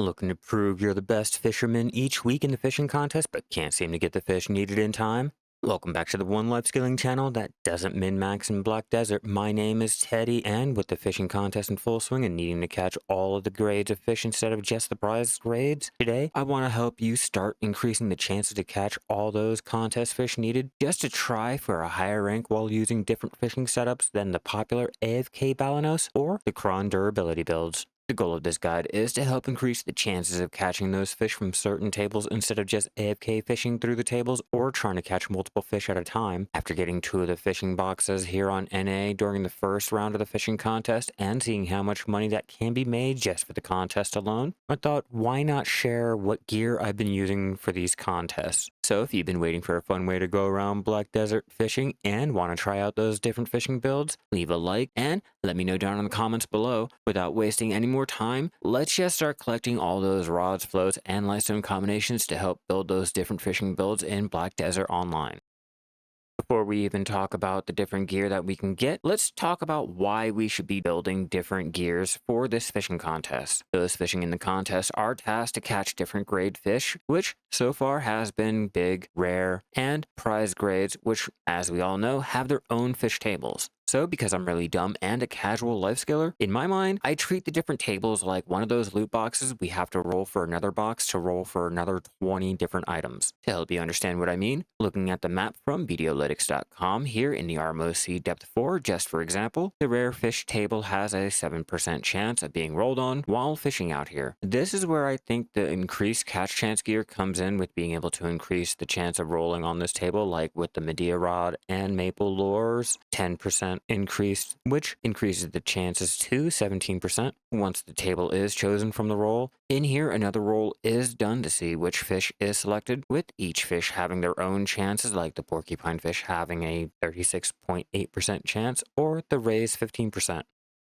Looking to prove you're the best fisherman each week in the fishing contest, but can't seem to get the fish needed in time? Welcome back to the One Life Skilling channel that doesn't min-max in Black Desert. My name is Teddy, and with the fishing contest in full swing and needing to catch all of the grades of fish instead of just the prize grades, today I want to help you start increasing the chances to catch all those contest fish needed just to try for a higher rank while using different fishing setups than the popular AFK Balanos or the Cron durability builds. The goal of this guide is to help increase the chances of catching those fish from certain tables instead of just AFK fishing through the tables or trying to catch multiple fish at a time. After getting 2 of the fishing boxes here on NA during the first round of the fishing contest and seeing how much money that can be made just for the contest alone, I thought why not share what gear I've been using for these contests. So if you've been waiting for a fun way to go around Black Desert fishing and want to try out those different fishing builds, leave a like and let me know down in the comments below. Without wasting any more time, let's just start collecting all those rods, floats, and lightstone combinations to help build those different fishing builds in Black Desert Online. Before we even talk about the different gear that we can get, let's talk about why we should be building different gears for this fishing contest. Those fishing in the contest are tasked to catch different grade fish, which so far has been big, rare, and prize grades, which, as we all know, have their own fish tables. So, because I'm really dumb and a casual life skiller, in my mind, I treat the different tables like one of those loot boxes we have to roll for another box to roll for another 20 different items. To help you understand what I mean, looking at the map from videolytics.com here in the RMOC Depth 4, just for example, the rare fish table has a 7% chance of being rolled on while fishing out here. This is where I think the increased catch chance gear comes in with being able to increase the chance of rolling on this table, like with the Medea rod and maple lures, 10% increased, which increases the chances to 17% once the table is chosen from the roll. In here, another roll is done to see which fish is selected, with each fish having their own chances, like the porcupine fish having a 36.8% chance or the rays 15%.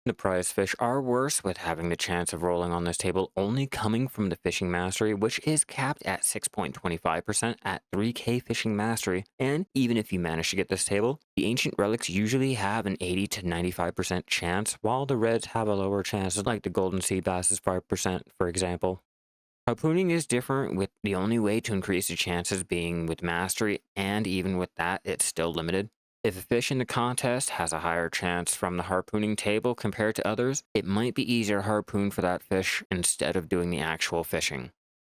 The prize fish are worse, with having the chance of rolling on this table only coming from the fishing mastery, which is capped at 6.25% at 3k fishing mastery. And even if you manage to get this table, the ancient relics usually have an 80 to 95% chance, while the reds have a lower chance, like the golden sea bass is 5%, for example. Harpooning is different, with the only way to increase the chances being with mastery, and even with that, it's still limited. If a fish in the contest has a higher chance from the harpooning table compared to others, it might be easier to harpoon for that fish instead of doing the actual fishing.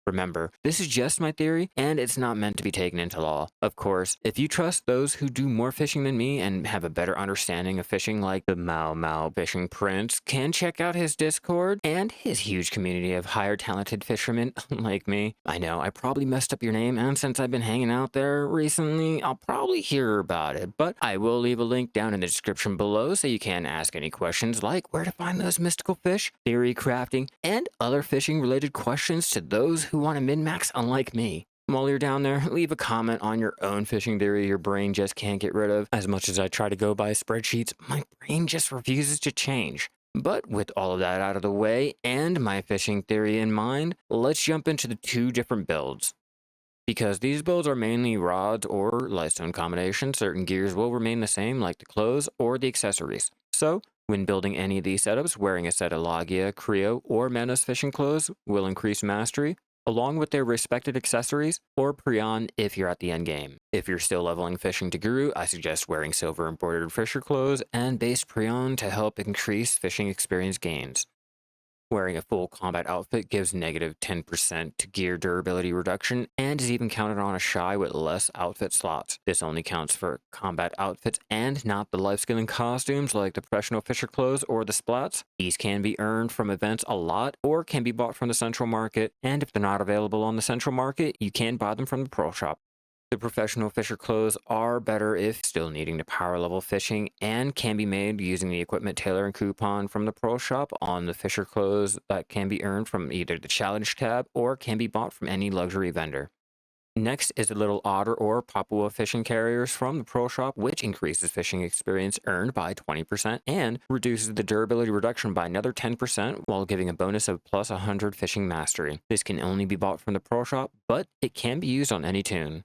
Remember, this is just my theory, and it's not meant to be taken into law. Of course, if you trust those who do more fishing than me and have a better understanding of fishing, like the Mau Mau Fishing Prince, can check out his Discord and his huge community of higher talented fishermen like me. I know, I probably messed up your name, and since I've been hanging out there recently, I'll probably hear about it, but I will leave a link down in the description below so you can ask any questions like where to find those mystical fish, theory crafting, and other fishing related questions to those who want to min-max unlike me. While you're down there, leave a comment on your own fishing theory your brain just can't get rid of. As much as I try to go by spreadsheets, my brain just refuses to change. But with all of that out of the way and my fishing theory in mind, let's jump into the 2 different builds. Because these builds are mainly rods or lightstone combinations, certain gears will remain the same, like the clothes or the accessories. So, when building any of these setups, wearing a set of Logia, Creo, or Manos fishing clothes will increase mastery, along with their respected accessories, or Prion if you're at the end game. If you're still leveling fishing to Guru, I suggest wearing silver embroidered fisher clothes and base Prion to help increase fishing experience gains. Wearing a full combat outfit gives negative 10% to gear durability reduction and is even counted on a shy with less outfit slots. This only counts for combat outfits and not the life skilling costumes like the professional fisher clothes or the splats. These can be earned from events a lot or can be bought from the central market, and if they're not available on the central market, you can buy them from the pro shop. The professional fisher clothes are better if still needing to power level fishing and can be made using the equipment tailor and coupon from the pro shop on the fisher clothes that can be earned from either the challenge tab or can be bought from any luxury vendor. Next is the little otter or Papua fishing carriers from the pro shop, which increases fishing experience earned by 20% and reduces the durability reduction by another 10% while giving a bonus of plus 100 fishing mastery. This can only be bought from the pro shop, but it can be used on any tune.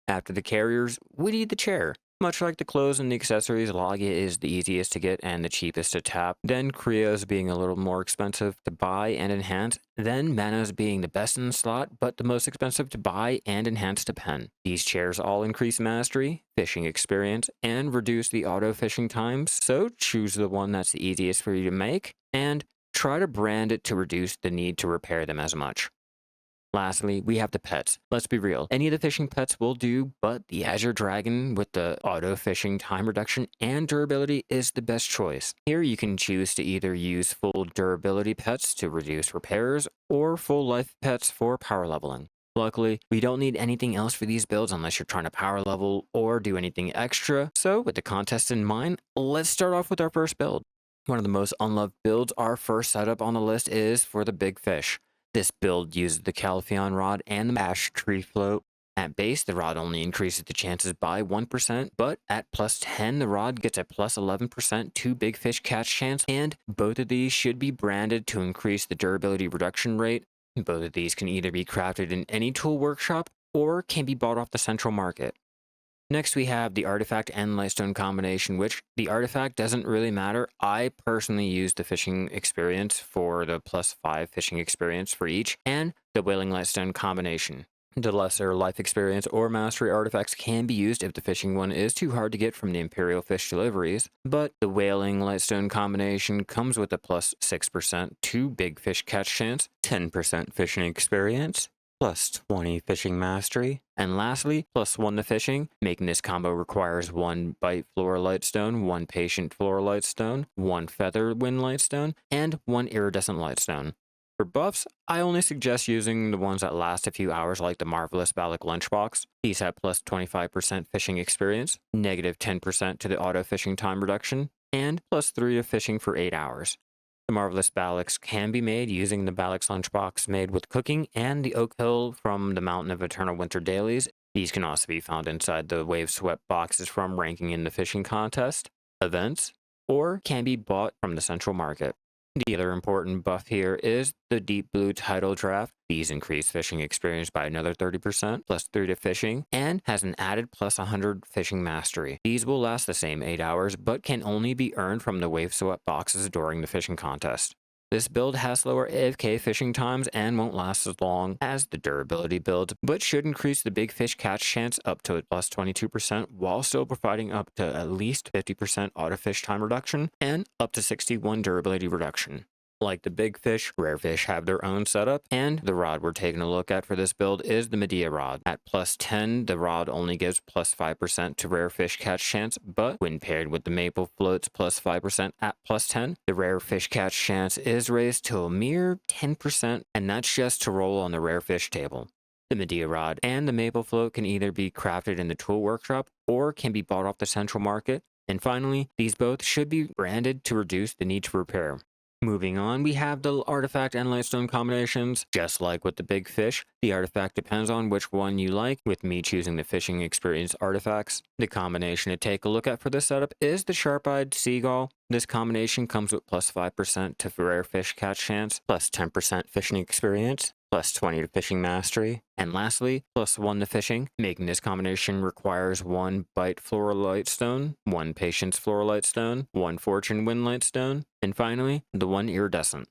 After the carriers, we need the chair. Much like the clothes and the accessories, Logia is the easiest to get and the cheapest to tap, then Krios being a little more expensive to buy and enhance, then Manos being the best in the slot but the most expensive to buy and enhance to pen. These chairs all increase mastery, fishing experience, and reduce the auto fishing times, so choose the one that's the easiest for you to make, and try to brand it to reduce the need to repair them as much. Lastly, we have the pets. Let's be real, any of the fishing pets will do, but the Azure Dragon with the auto fishing time reduction and durability is the best choice. Here you can choose to either use full durability pets to reduce repairs or full life pets for power leveling. Luckily, we don't need anything else for these builds unless you're trying to power level or do anything extra, so with the contest in mind, let's start off with our first build. One of the most unloved builds, our first setup on the list is for the big fish. This build uses the Calpheon rod and the ash tree float. At base, the rod only increases the chances by 1%, but at plus 10, the rod gets a plus 11% to big fish catch chance, and both of these should be branded to increase the durability reduction rate. Both of these can either be crafted in any tool workshop or can be bought off the central market. Next, we have the artifact and lightstone combination, which the artifact doesn't really matter. I personally use the fishing experience for the plus 5 fishing experience for each, and the whaling lightstone combination. The lesser life experience or mastery artifacts can be used if the fishing one is too hard to get from the Imperial Fish deliveries, but the whaling lightstone combination comes with a plus 6% to big fish catch chance, 10% fishing experience, plus 20 fishing mastery, and lastly, plus 1 to fishing. Making this combo requires 1 bite floor lightstone, 1 patient floor lightstone, 1 feather wind lightstone, and 1 iridescent lightstone. For buffs, I only suggest using the ones that last a few hours like the Marvelous Balic Lunchbox. These have plus 25% fishing experience, negative 10% to the auto fishing time reduction, and plus 3 to fishing for 8 hours. The Marvelous Balics can be made using the Balic's Lunchbox made with cooking and the Oak Hill from the Mountain of Eternal Winter Dailies. These can also be found inside the Wave Swept boxes from ranking in the fishing contest, events, or can be bought from the central market. The other important buff here is the Deep Blue Tidal Draft. These increase fishing experience by another 30%, plus 3 to fishing, and has an added plus 100 fishing mastery. These will last the same 8 hours, but can only be earned from the Wave Swept boxes during the fishing contest. This build has slower AFK fishing times and won't last as long as the durability build, but should increase the big fish catch chance up to a plus 22% while still providing up to at least 50% auto fish time reduction and up to 61 durability reduction. Like the big fish, rare fish have their own setup, and the rod we're taking a look at for this build is the Medea rod. At plus 10, the rod only gives plus 5% to rare fish catch chance, but when paired with the maple floats plus 5% at plus 10, the rare fish catch chance is raised to a mere 10%, and that's just to roll on the rare fish table. The Medea rod and the maple float can either be crafted in the tool workshop or can be bought off the central market. And finally, these both should be branded to reduce the need to repair. Moving on, we have the artifact and lightstone combinations. Just like with the big fish, the artifact depends on which one you like, with me choosing the fishing experience artifacts. The combination to take a look at for this setup is the sharp-eyed seagull. This combination comes with plus 5% to rare fish catch chance, plus 10% fishing experience, plus 20 to fishing mastery, and lastly, plus 1 to fishing. Making this combination requires 1 bite floral lightstone, 1 patience floral lightstone, 1 fortune wind lightstone, and finally, the 1 iridescent.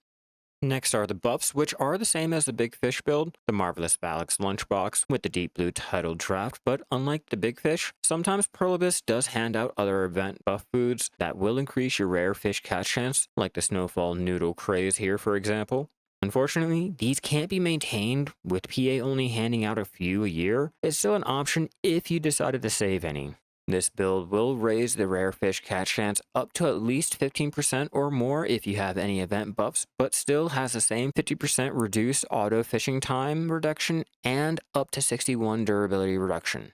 Next are the buffs, which are the same as the big fish build, the Marvelous Balic's Lunchbox with the Deep Blue Tidal Draft, but unlike the big fish, sometimes Pearlibus does hand out other event buff foods that will increase your rare fish catch chance, like the Snowfall Noodle Craze here for example. Unfortunately, these can't be maintained, with PA only handing out a few a year. It's still an option if you decided to save any. This build will raise the rare fish catch chance up to at least 15% or more if you have any event buffs, but still has the same 50% reduced auto fishing time reduction and up to 61 durability reduction.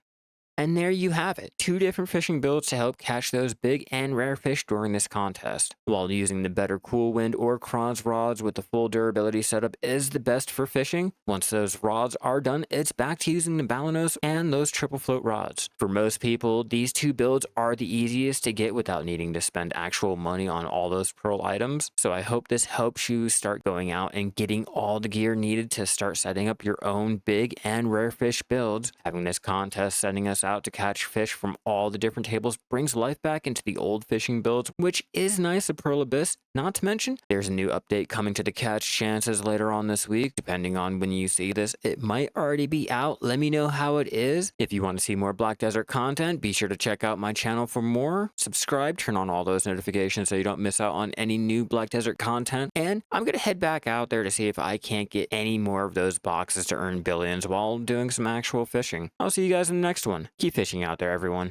And there you have it, 2 different fishing builds to help catch those big and rare fish during this contest. While using the better Cool Wind or Kronz rods with the full durability setup is the best for fishing, once those rods are done, it's back to using the Balanos and those triple float rods. For most people, these 2 builds are the easiest to get without needing to spend actual money on all those pearl items, so I hope this helps you start going out and getting all the gear needed to start setting up your own big and rare fish builds. Having this contest setting us out to catch fish from all the different tables brings life back into the old fishing builds, which is nice of Pearl Abyss. Not to mention, there's a new update coming to the catch chances later on this week. Depending on when you see this, it might already be out. Let me know how it is. If you want to see more Black Desert content, be sure to check out my channel for more. Subscribe, turn on all those notifications so you don't miss out on any new Black Desert content. And I'm going to head back out there to see if I can't get any more of those boxes to earn billions while doing some actual fishing. I'll see you guys in the next one. Keep fishing out there, everyone.